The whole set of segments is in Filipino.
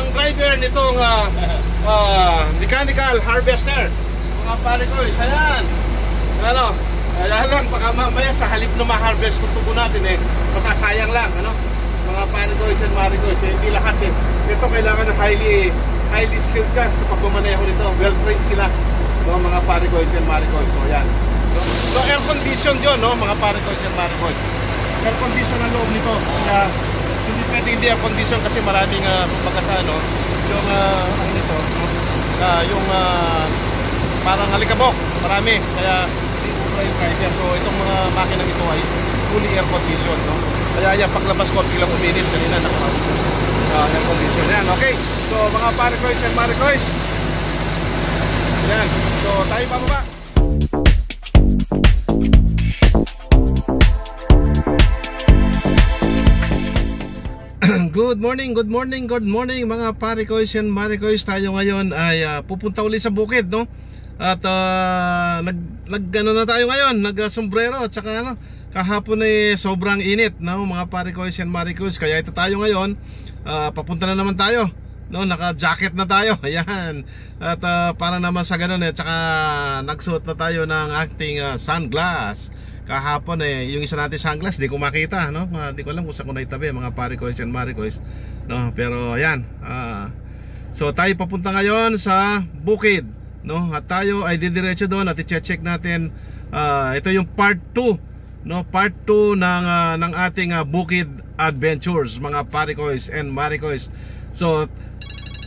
ang driver nitong mechanical harvester. Mga pare ko, isa yan. Ano? Kaya lang, baka mamaya sa halip na ma-harvest kung tubo natin masasayang lang, ano? Mga pare ko, isa mare ko, hindi lahat Ito kailangan ng highly skilled ka sa pagmamaneho nito. Well trained sila. No, mga pare ko, isa mare ko. So yan. So air condition 'yon, no, mga pare ko, isa mare ko. Air condition ang loob nito. Kaya hindi pwede hindi air condition kasi maraming pagkasa, no, yung ano nito, yung parang alikabok, marami. Kaya hindi ubra yung driver. So itong mga makinang ito ay fully air condition, no. Kaya yan, paglabas ko biglang uminit kanina air condition yan. Okay. So mga pare ko, isa mare ko. Yan. So tayo pababa. Good morning mga pare ko, and mare ko. Tayo ngayon ay pupunta ulit sa bukid, no? At nag-ano na tayo ngayon, nag-sombrero at saka ano, kahapon ay sobrang init, no, mga pare ko, and mare ko. Kaya ito tayo ngayon, papunta na naman tayo, no, naka-jacket na tayo. Ayan. At para naman sa ganun at saka nagsuot na tayo ng ating sunglass. Kahapon yung isa natin sunglass di ko makita, no? Di ko alam kung saan ko naitabi, mga pare ko and mare ko, no? Pero ayan, so tayo papunta ngayon sa bukid, no? At tayo ay didiretso doon at i-check natin. Ito yung part 2, no? Part 2 ng ating bukid adventures, mga pare ko and mare ko. So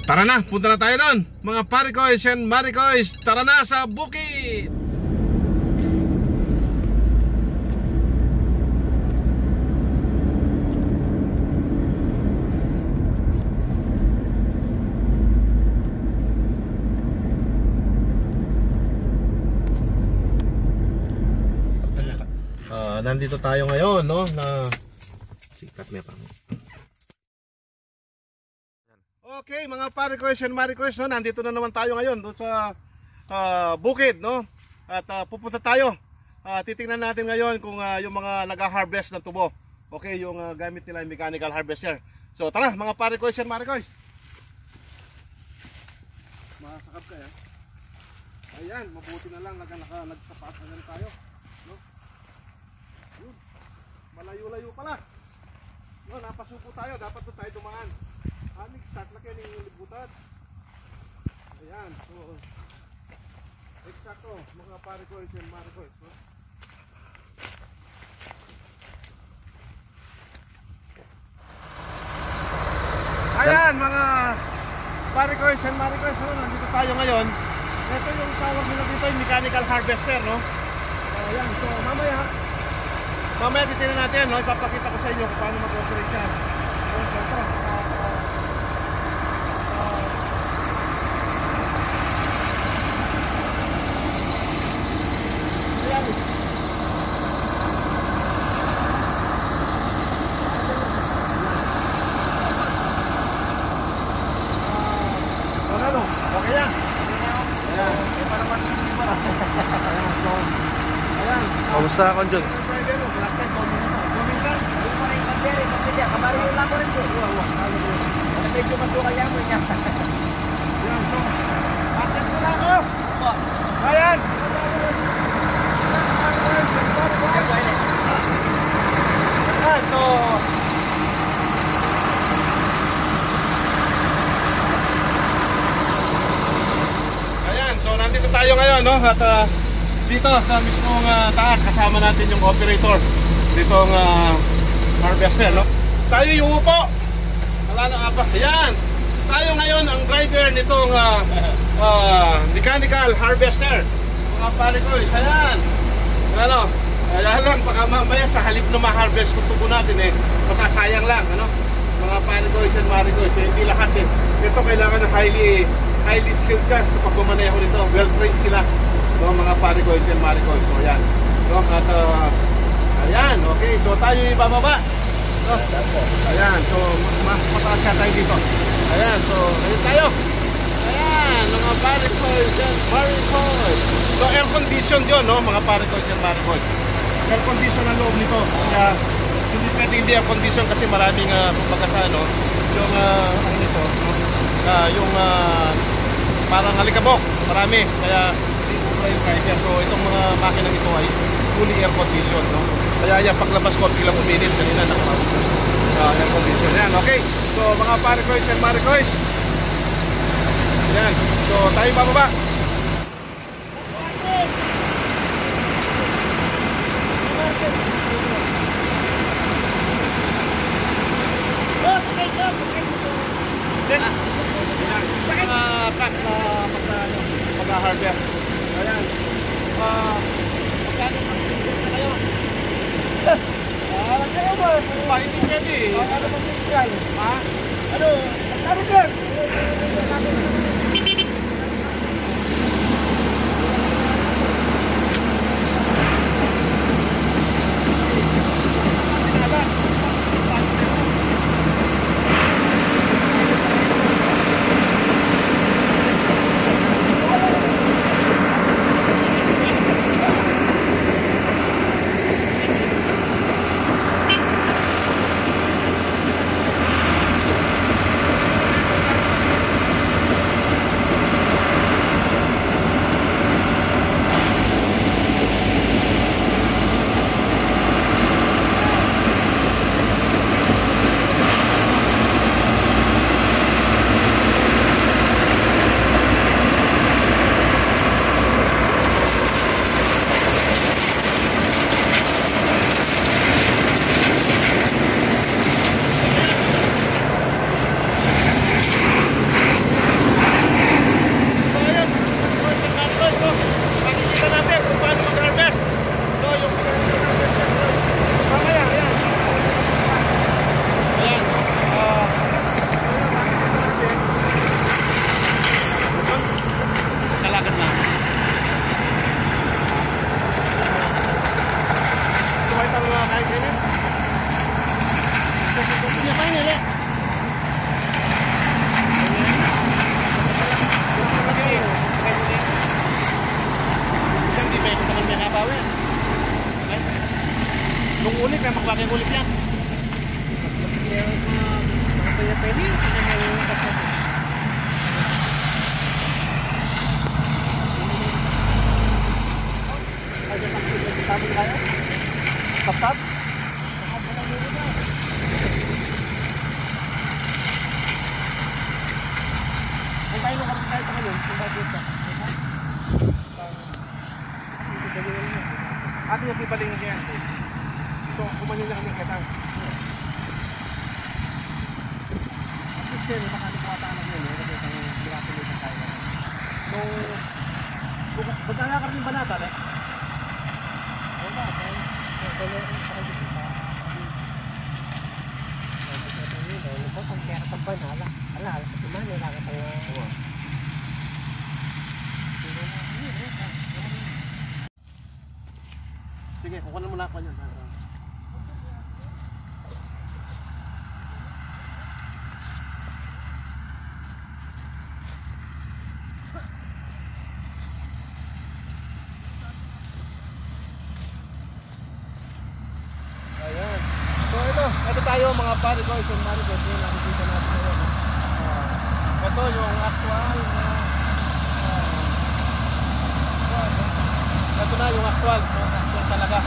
tara na, punta na tayo doon, mga pare ko and mare ko. Tara na sa bukid. Nandito tayo ngayon, no, na sikat niya pa. Okay, mga pare ko and mare ko, no, nandito na naman tayo ngayon doon sa bukid, no. At pupunta tayo. Titingnan natin ngayon kung yung mga nag-harvest ng tubo. Okay, yung gamit nila yung mechanical harvester. So tara, mga pare ko and mare ko. Masakap kaya. Ayan, mabuti na lang nagsapat na tayo, no. Malayo-layo pala. No, napasuko tayo, dapat doon tayo dumaan. Start na kayo ng libutan. Ayan, so eksakto, mga pare ko and mare ko, no? Ayan, mga pare ko and mare ko, so nandito tayo ngayon. Ito yung tawag nila dito, yung mechanical harvester, no? Ayan, so mamaya titignan natin, no? Ipapakita ko sa inyo kung paano mag-operate yan. So ito, kamusta ka, John? ayan. So ayan, so nandito tayo ngayon, no? At dito sa mismong taas kasama natin yung operator ditong harvester, no? Tayo yung upo. Wala na apa. Ayan. Tayo ngayon ang driver nitong mechanical harvester. Mga pare ko, isa yan. Ano? Kaya lang, baka mamaya sa halip na ma-harvest kung tubo natin masasayang lang, ano? Mga pare ko, isa mare ko, hindi lahat Ito kailangan ng highly skilled ka sa pagmamaneho nito. Well trained sila. So, mga pare ko, isa mare ko. So yan. So, at ayan, okay. So tayo ibababa. So, ayan, so mas mataas siya tayo dito. Ayan, so ayun tayo. Ayan, mga pare ko, mare ko. So air condition yun, no, mga pare ko, mare ko. Air condition ang loob nito. Kaya hindi pwede hindi air condition kasi maraming pagkasa, no, yung ano nito, no? yung parang alikabok, marami, kaya hindi ubra yung driver. So itong mga makina ito ay fully air conditioned, no? Kaya yan, paglabas ko biglang uminit kanina, air condition yan. Okay, so mga Paricoys and Maricoys, yan, so tayo bababa. Mag-harvest. Ayan. Magkano ang business na kayo? Kayo ba? Hindi pwede. Ano bang business? Ha? Ano? Magkano dyan? Nung ulit, may magbagay ulit yan. Tapos? Ang tayo nung kapit tayo pa ngayon, kung bakit siya. Atin yung pipaling niya yan. So, kumanin na kami kitang. At least yun, makanukuha na yun. Kasi itang ginatuloy na tayo. So, ba't nalakar yung banata, eh? Oo ba? Ang kaya katang banala. Ala, sa tuman, nila katang... Sige, kukunan mo na ako yan. Ayan. So ito tayo mga Paricoys and Maricoys. Yung nakikita natin ngayon. Ito yung actual ito na yung actual talaga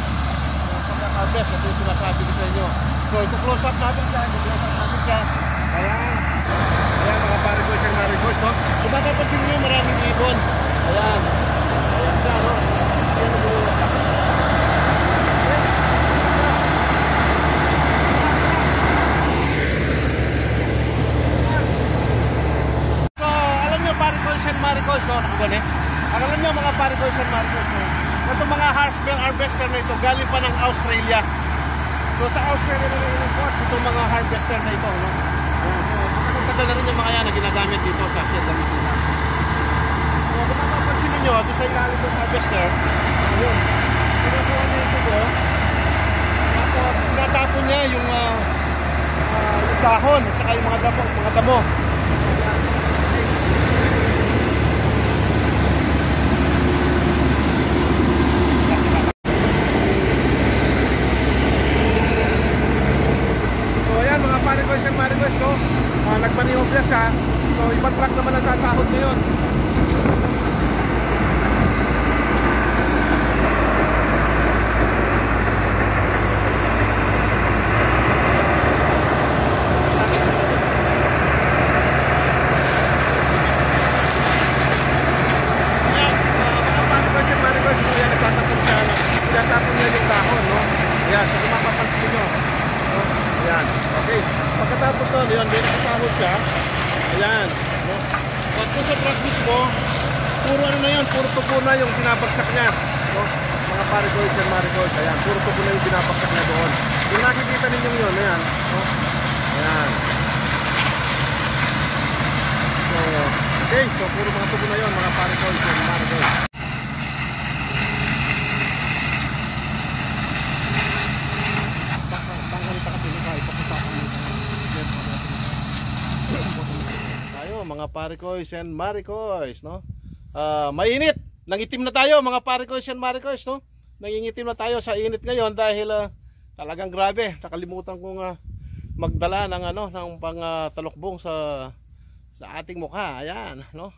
pagka-harvest. Ito yung sinasabi ko sa inyo. So ito-close up natin siya. Ayan. Ayan mga Paricoys and Maricoys, no? Kung makapansin nyo maraming ibon. Ayan. Ayan siya, no? Ayan ang bulo siya. So alam nyo Paricoys and Maricoys, no? Nakagani. Alam nyo mga Paricoys and Maricoys, no? Itong mga harvester na ito galing pa ng Australia. So sa Australia na in-import itong mga harvester na ito, no? So tagal na rin yung mga yan na ginagamit dito sa Sierra Leone. So kung mapapansin ninyo, ito sa ilalim ng harvester, ayun, pinasuhan niya ito ko. Tapos tinatapon niya yung dahon at saka yung mga damo. Paricoys and Maricoys, no? Nagmaniobra na siya. So ibang truck naman ang sasahod ngayon. Tinatapon niya yung dahon, no? Ayan, so kung mapapansin nyo, no? Ayan, okay. Pagkatapos nun, yun, may nakasahod siya. Ayan, no? Pagkatapos sa truck mismo, puro ano na yun, puro tubo na yung binabagsak niya, no? Mga pare-boys and marigold, ayan, puro tubo na yung binabagsak niya doon. Yung nakikita ninyo yun, ayan, no? Ayan. So, okay, so puro mga tubo na yun, mga pare-boys and marigold. Tayo mga parikoys and maricoys, no? Mainit. Nangitim na tayo mga parikoys and maricoys, no? Nangingitim na tayo sa init ngayon dahil talagang grabe. Nakalimutan kong magdala ng ano, ng pang talukbong sa ating mukha. Ayan, no?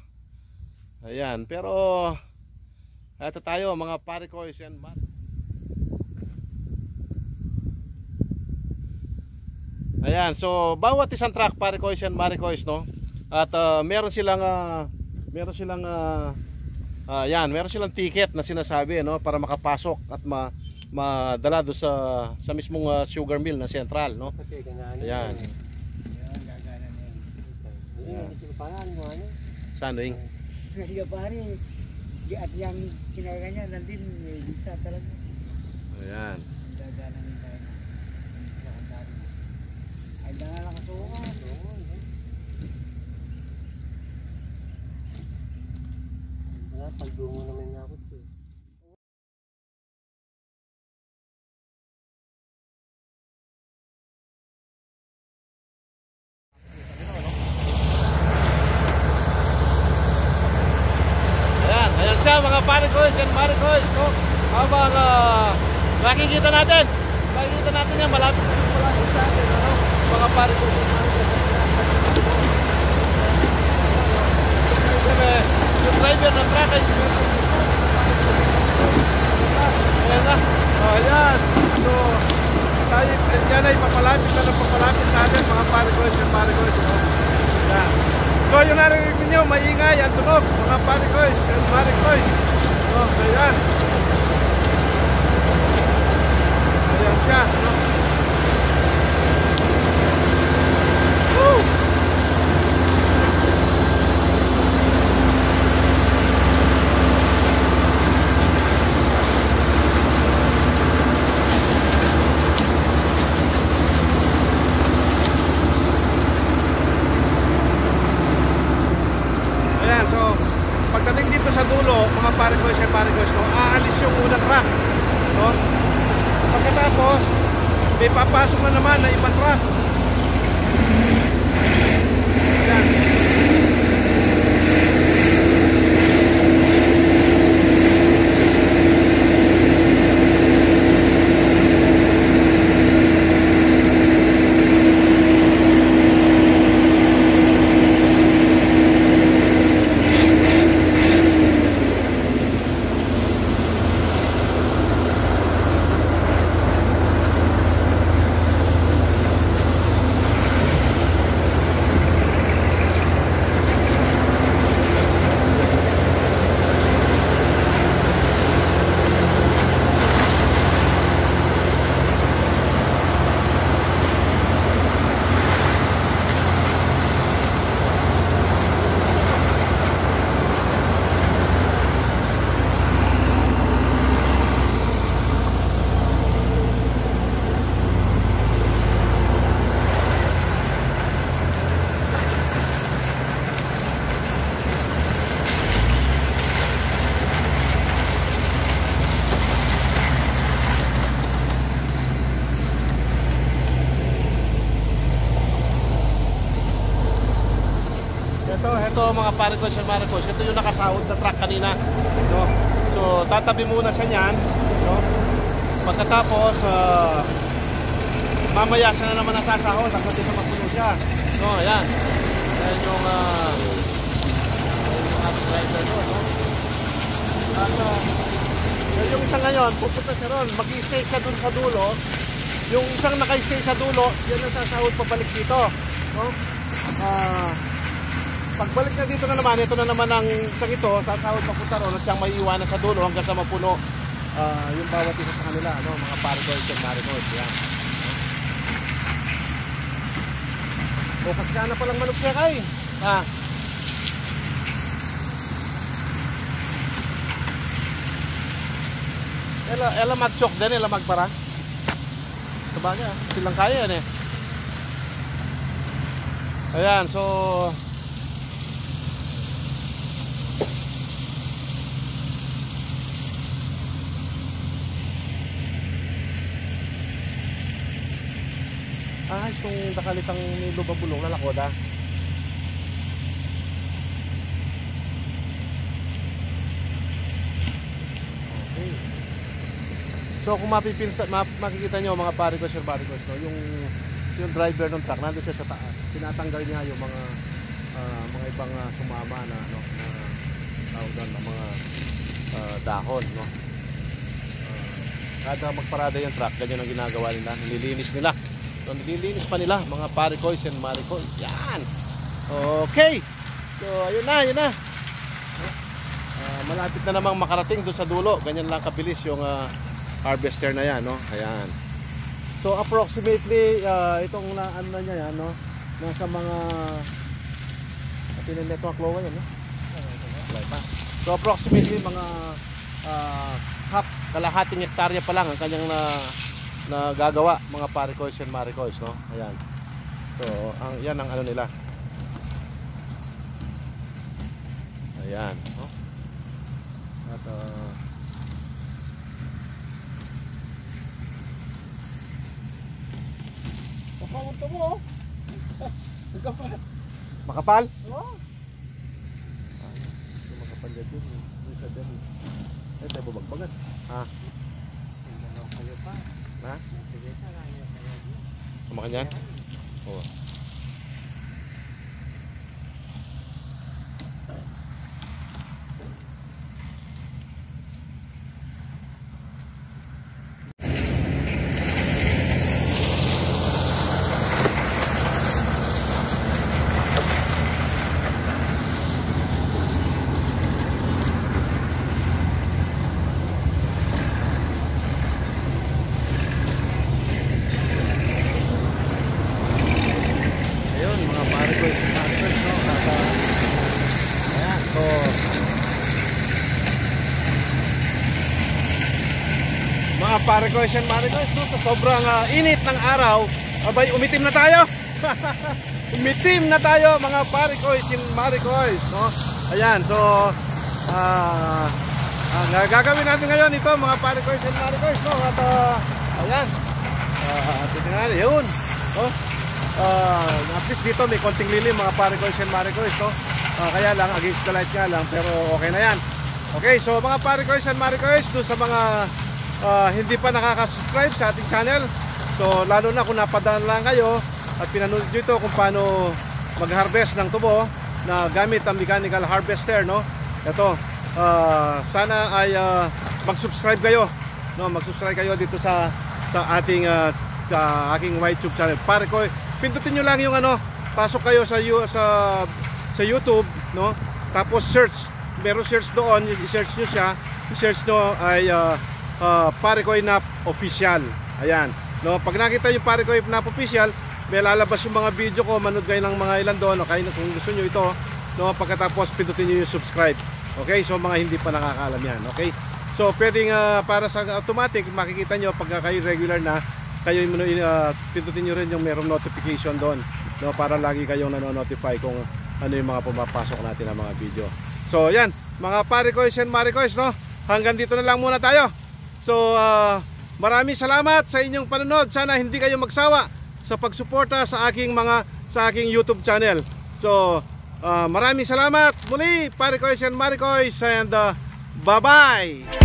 Ayan, pero ito tayo mga parikoys and maricoys. Ayan, so bawat isang truck parikoys and maricoys, no? At meron silang meron silang ticket na sinasabi, no, para makapasok at madala do sa mismong sugar mill na Central, no? Ayan. Saan doing? Kasi pare, di at yang kinaganya nandin bisa talaga. Ayan. Ay na lang kasukan. Pagdungo naman nga ako ito. Ayan siya mga parikoys and maricoys, no? Habang nakikita natin yan, malapit sa atin, no? Mga parikoys and maricoys. Yung driver ng truck ay ayan na. Ayan. So tayo yan ay papalapit sa atin mga parikoys and maricoys, no? Ayan. So yung narinig nyo, maingay ang tunog mga parikoys and maricoys. So ayan. Ayan siya, no? Woo! Pagdating dito sa dulo, mga parikoys and maricoys, no, aalis yung unang truck, no? Pagkatapos, may papasok na naman na ibang truck. Ayan. Ito mga parikoys and maricoys, ito yung nakasahod na truck kanina, no? So tatabi muna siya niyan, no? Pagkatapos mamaya siya na naman nasasahod hanggang sa mapuno siya, no? Ayan ngayon, pupunta siya ron, mag-i-stay siya dun sa dulo. Yung isang naka-stay sa dulo, yan ang sasahod pabalik dito, no? Pagbalik na dito na naman, ito na naman ang isang ito, sasahod papunta ron at siyang may iwanan sa dulo hanggang sa mapuno yung bawat isa sa kanila, no? Mga parigoys and marigoys, yan. O, kasi ka na palang manok siya kay. Ela magchok din, ela magpara. Sabagay, silang kaya yan eh. Ayan, so itong nakalitang nilo babulong na lakoda. Okay. So kung makikita nyo mga parigoys or barigos, no, yung driver ng truck nandun siya sa taas. Tinatanggal niya yung mga ibang sumama na tawag doon, na mga dahon, no. Kada magparada yung truck, ganyan ang ginagawa nila, nililinis nila. So nililinis pa nila mga parigoys and marigoys. Yan. Okay. So ayun na. Malapit na namang makarating doon sa dulo. Ganyan lang kabilis yung harvester na yan, no? Ayan. So approximately itong ano na niya yan, no? Nasa mga network low yan, no? So approximately mga kalahating hektarya pa lang ang kanyang na gagawa mga parigoys and marigoys, no? Ayan. So yan ang ano nila. Ayan, no? At Papunta mo. makapal? Oo. Makapal yan din. Isa din. Tayo babagbagan. Ha? Ha? Kumakan yan? Oo. Mga parigoys and marigoys, no? Sa sobrang init ng araw, abay, umitim na tayo. Umitim na tayo mga parigoys and marigoys, no? Ayan, so ang gagawin natin ngayon ito mga parigoys and marigoys, no? At ayan, titignan natin, yun, no? At least dito may konting lilim mga parigoys and marigoys, no? Kaya lang, against the light nga lang, pero okay na yan. Okay, so mga parigoys and marigoys, doon sa mga hindi pa nakaka-subscribe sa ating channel, so lalo na kung napadaan lang kayo at pinanood nyo ito kung paano mag-harvest ng tubo na gamit ang mechanical harvester, no? Ito, sana ay mag-subscribe kayo, no? Mag-subscribe kayo dito sa ating aking YouTube channel. Parigoy, pindutin nyo lang yung pasok kayo sa YouTube, no? Tapos search, meron search doon, i-search nyo siya, i-search nyo ay Parigoy Nap Official. Ayan, no, pag nakita yung Parigoy Nap Official, may lalabas yung mga video ko, manood kayo ng mga ilan doon, okay, kung gusto nyo ito, no, pagkatapos pindutin nyo yung subscribe. Okay, so mga hindi pa nakakaalam yan. Okay, so pwedeng para sa automatic, makikita nyo pagka kayo regular na, kayo pindutin nyo rin yung merong notification doon, no, para lagi kayong nanonotify kung ano yung mga pumapasok natin ng mga video. So yan, mga Parigoys and marigoys, no, hanggang dito na lang muna tayo. So maraming salamat sa inyong panonood. Sana hindi kayo magsawa sa pagsuporta sa aking YouTube channel. So maraming salamat muli, Parigoys and marigoys, and bye bye.